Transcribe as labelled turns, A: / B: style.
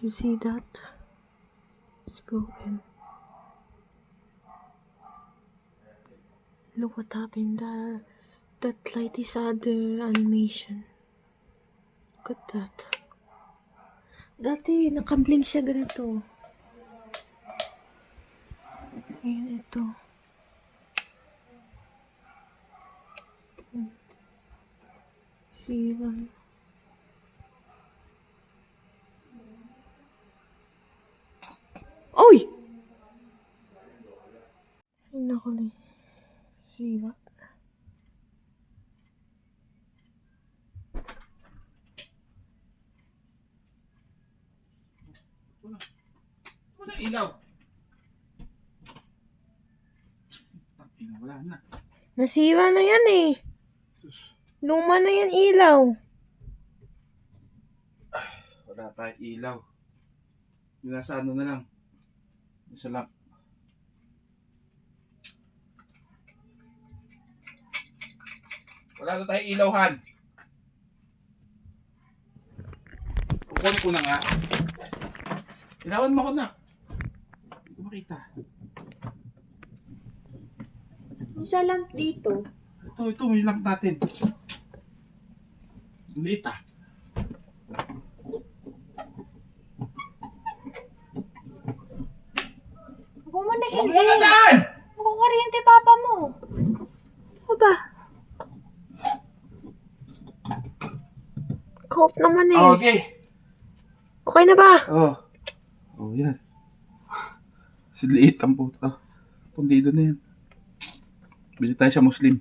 A: You see that? It's broken. Look what happened. That light is other animation. Look at that. Dati, nakablink siya ganito. Ayan, ito. See, Oy! Ay, naku. See what?
B: Wala ilaw. Wala na.
A: Nasiwa na yan eh. Luma na yan ilaw.
B: Wala tayong ilaw. Yung nasa ano na lang. Nasa lamp. Wala na tayong ilawhan. Kukunin ko na nga. Ilawan mo ko na. Hindi ko makita.
C: Isa lang dito.
B: Ito, may lamp natin. Liit ah.
C: Huwag mo na
B: Huwag mo
C: hindi.
B: na daan!
C: Makukuryente papa mo.
A: Ano ba? Cope naman eh.
B: Okay.
A: Okay na ba?
B: Oh, yan. Liit ang puto. Pundido na yan. Bili tayo sa Muslim.